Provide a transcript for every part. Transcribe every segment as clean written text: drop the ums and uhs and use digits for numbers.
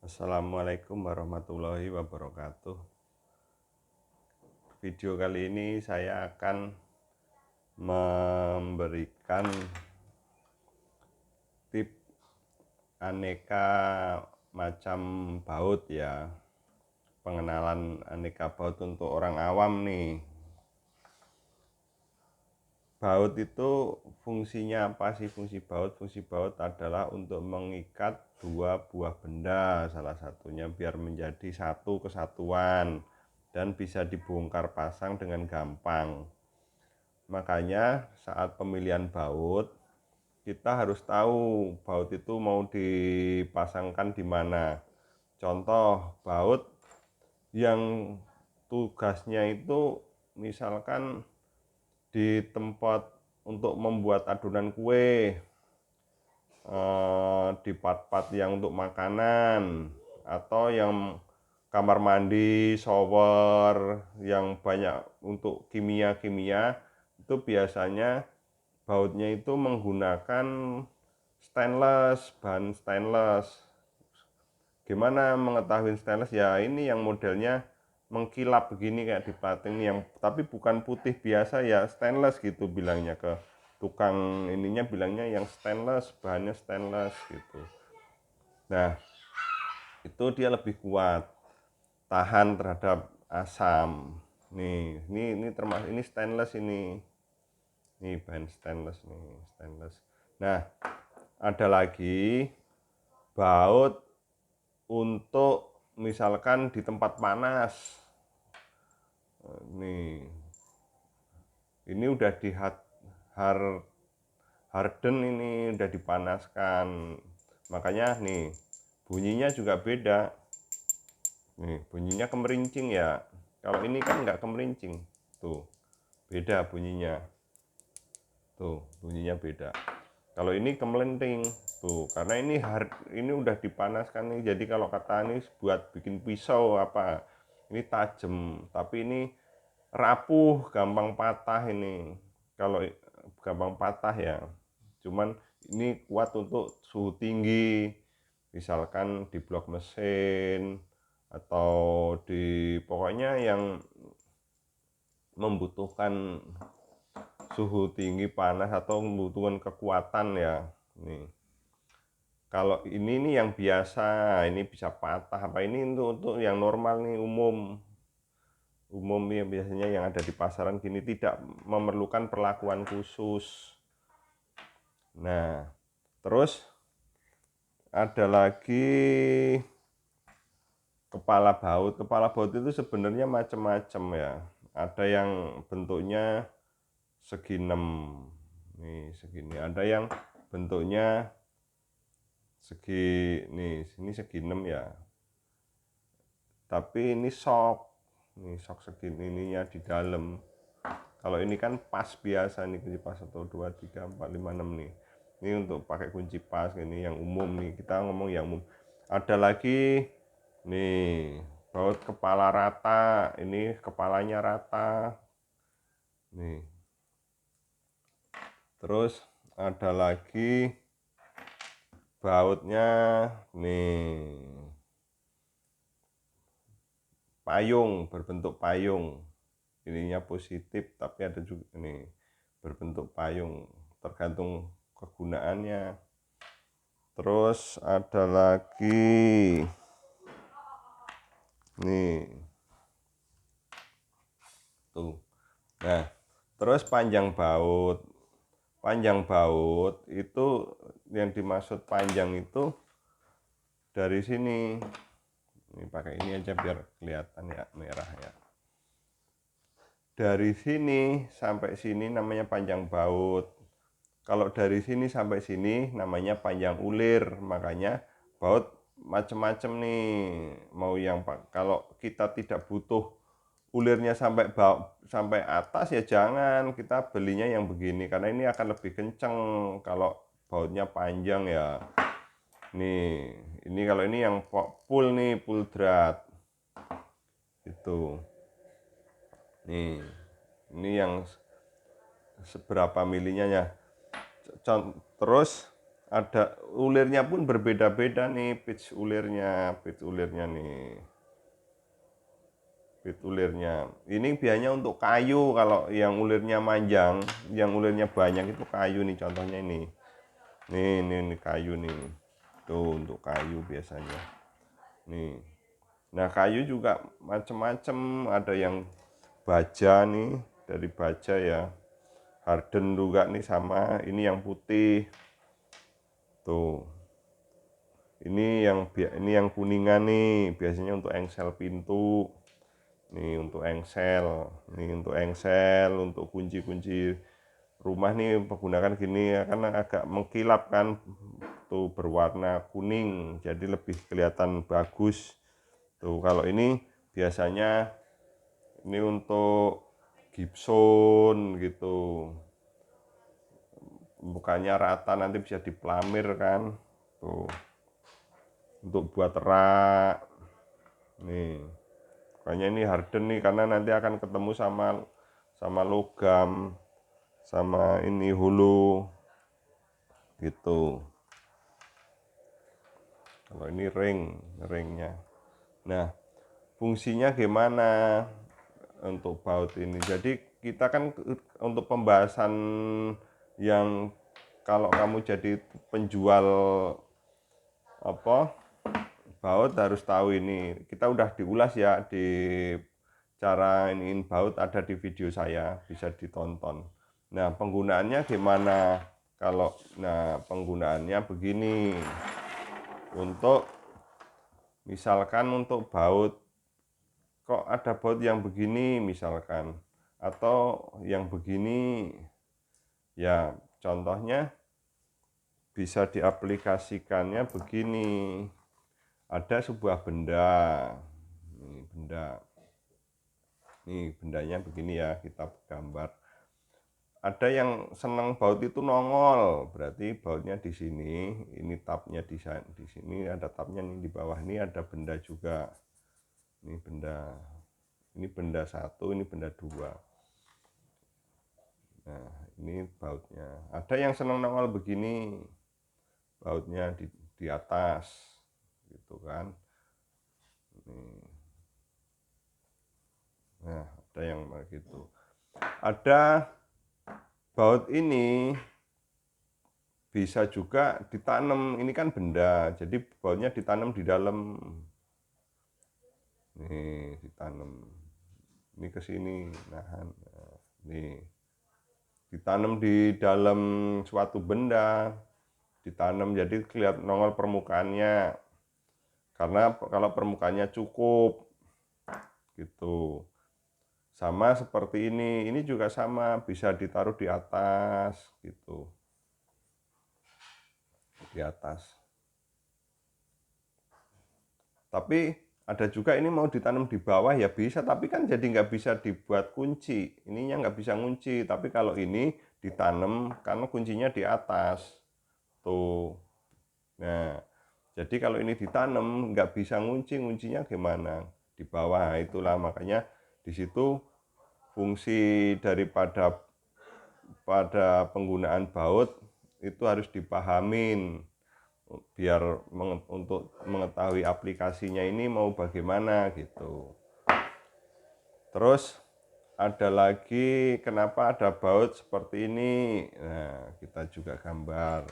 Assalamualaikum warahmatullahi wabarakatuh. Video kali ini saya akan memberikan tip aneka macam baut ya. Pengenalan aneka baut untuk orang awam nih. Baut itu fungsinya apa sih? Fungsi baut adalah untuk mengikat dua buah benda, salah satunya biar menjadi satu kesatuan dan bisa dibongkar pasang dengan gampang. Makanya saat pemilihan baut kita harus tahu baut itu mau dipasangkan di mana. Contoh baut yang tugasnya itu misalkan di tempat untuk membuat adonan kue, di part-part yang untuk makanan, atau yang kamar mandi, shower, yang banyak untuk kimia-kimia, itu biasanya bautnya itu menggunakan stainless, bahan stainless. Gimana mengetahui stainless? Ya ini yang modelnya mengkilap begini kayak di plating yang tapi bukan putih biasa ya, stainless gitu bilangnya, ke tukang ininya bilangnya yang stainless, bahannya stainless gitu. Nah, itu dia lebih kuat, tahan terhadap asam. Ini termasuk ini stainless ini. Nih bahan stainless nih, stainless. Nah, ada lagi baut untuk misalkan di tempat panas. Nih, ini udah di harden, ini udah dipanaskan. Makanya nih bunyinya juga beda. Nih bunyinya kemerincing ya. Kalau ini kan nggak kemerincing. Tuh, beda bunyinya. Tuh, bunyinya beda. Kalau ini kemelenting. Tuh, karena ini udah dipanaskan nih. Jadi kalau kata ini buat bikin pisau apa, ini tajam, tapi ini rapuh, gampang patah ini. Kalau gampang patah ya. Cuman ini kuat untuk suhu tinggi. Misalkan di blok mesin atau di pokoknya yang membutuhkan suhu tinggi panas atau membutuhkan kekuatan ya. Nih. Kalau ini nih yang biasa, ini bisa patah apa, ini untuk yang normal nih, umum nih biasanya yang ada di pasaran gini, tidak memerlukan perlakuan khusus. Nah, terus ada lagi kepala baut. Kepala baut itu sebenarnya macam-macam ya. Ada yang bentuknya segi 6. Nih, segini. Ada yang bentuknya segi ini segi 6 ya. Tapi ini sok. Nih sok segini ininya di dalam. Kalau ini kan pas biasa nih, kunci pas 1 2 3 4 5 6 nih. Ini untuk pakai kunci pas, ini yang umum nih. Kita ngomong yang umum. Ada lagi nih baut kepala rata. Ini kepalanya rata. Nih. Terus ada lagi bautnya nih payung, berbentuk payung. Ininya positif tapi ada juga ini berbentuk payung, tergantung kegunaannya. Terus ada lagi nih tuh. Nah, terus panjang baut. Panjang baut itu yang dimaksud panjang itu dari sini. Ini pakai ini aja biar kelihatan ya, merah ya. Dari sini sampai sini namanya panjang baut. Kalau dari sini sampai sini namanya panjang ulir. Makanya baut macam-macam nih. Mau yang kalau kita tidak butuh ulirnya sampai atas ya jangan, kita belinya yang begini karena ini akan lebih kenceng kalau bautnya panjang ya. Nih, ini kalau ini yang full nih, full drat. Itu. Nih, ini yang seberapa milinya ya. Terus ada ulirnya pun berbeda-beda nih, pitch ulirnya nih. Pitch ulirnya. Ini biasanya untuk kayu, kalau yang ulirnya manjang, yang ulirnya banyak itu kayu nih, contohnya ini. Nih kayu nih. Tuh untuk kayu biasanya. Nih. Nah, kayu juga macam-macam, ada yang baja nih, dari baja ya. Harden juga nih sama, ini yang putih. Tuh. Ini yang kuningan nih, biasanya untuk engsel pintu. Nih untuk engsel, untuk kunci-kunci rumah nih menggunakan gini ya, karena agak mengkilap kan, tuh berwarna kuning, jadi lebih kelihatan bagus. Tuh kalau ini biasanya ini untuk Gibson gitu, mukanya rata, nanti bisa dipelamir kan. Tuh untuk buat rak nih, makanya ini harden nih, karena nanti akan ketemu sama logam, sama ini hulu gitu. Kalau ini ringnya. Nah, fungsinya gimana untuk baut ini? Jadi kita kan untuk pembahasan yang kalau kamu jadi penjual apa baut harus tahu ini. Kita udah diulas ya, di cara iniin baut ada di video saya, bisa ditonton. Nah, penggunaannya gimana? Penggunaannya begini. Untuk misalkan untuk baut, kok ada baut yang begini misalkan, atau yang begini, ya contohnya bisa diaplikasikannya begini. Ada sebuah benda, ini bendanya begini ya, kita gambar. Ada yang senang baut itu nongol, berarti bautnya di sini, ini tabnya di sini, ada tabnya nih di bawah, ini ada benda juga. Ini benda satu, ini benda dua. Nah, ini bautnya. Ada yang senang nongol begini, bautnya di atas, gitu kan. Nah, ada yang begitu. Ada baut ini bisa juga ditanam, ini kan benda, jadi bautnya ditanam di dalam. Nih, ditanam. Ini ke sini, nahan. Nih. Ditanam di dalam suatu benda, ditanam jadi kelihatan nongol permukaannya. Karena kalau permukaannya cukup gitu. Sama seperti ini juga sama, bisa ditaruh di atas gitu. Di atas. Tapi ada juga ini mau ditanam di bawah ya bisa, tapi kan jadi nggak bisa dibuat kunci. Ininya nggak bisa ngunci, tapi kalau ini ditanam karena kuncinya di atas. Tuh. Nah, jadi kalau ini ditanam nggak bisa ngunci, nguncinya gimana? Di bawah. Itulah makanya di situ fungsi daripada penggunaan baut itu harus dipahamin, biar untuk mengetahui aplikasinya ini mau bagaimana gitu. Terus ada lagi, kenapa ada baut seperti ini? Nah, kita juga gambar.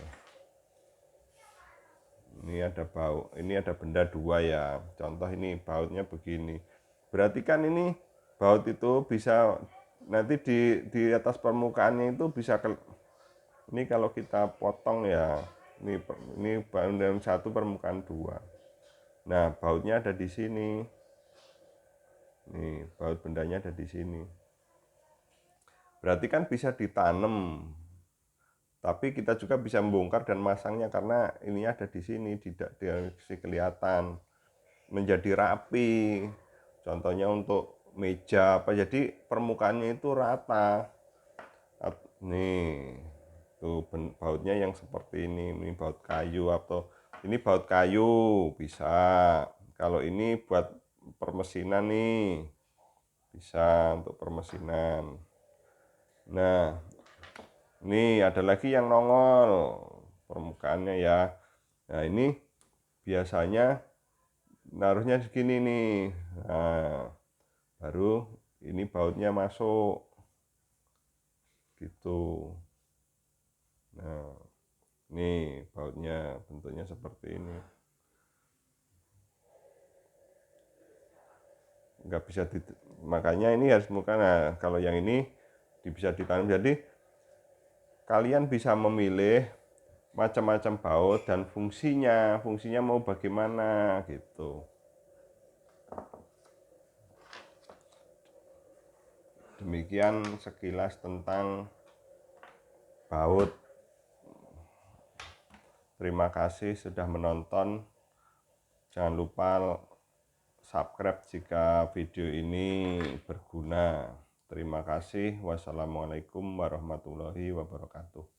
Ini ada baut, ini ada benda dua ya. Contoh ini bautnya begini. Berarti kan ini baut itu bisa nanti di atas permukaannya itu bisa ini kalau kita potong ya. Ini baut satu permukaan dua. Nah, bautnya ada di sini. Nih, baut bendanya ada di sini. Berarti kan bisa ditanam. Tapi kita juga bisa membongkar dan masangnya karena ini ada di sini, tidak kelihatan, menjadi rapi. Contohnya untuk meja apa, jadi permukaannya itu rata. Nih, tuh bautnya yang seperti ini baut kayu, atau ini baut kayu bisa. Kalau ini buat permesinan nih, bisa untuk permesinan. Nah, ini ada lagi yang nongol, permukaannya ya. Nah ini biasanya naruhnya segini nih. Nah baru ini bautnya masuk gitu. Nah ini bautnya bentuknya seperti ini. Nggak bisa makanya ini harus muka. Nah kalau yang ini bisa ditanam, jadi kalian bisa memilih macam-macam baut dan fungsinya mau bagaimana gitu. Demikian sekilas tentang baut. Terima kasih sudah menonton. Jangan lupa subscribe jika video ini berguna. Terima kasih. Wassalamualaikum warahmatullahi wabarakatuh.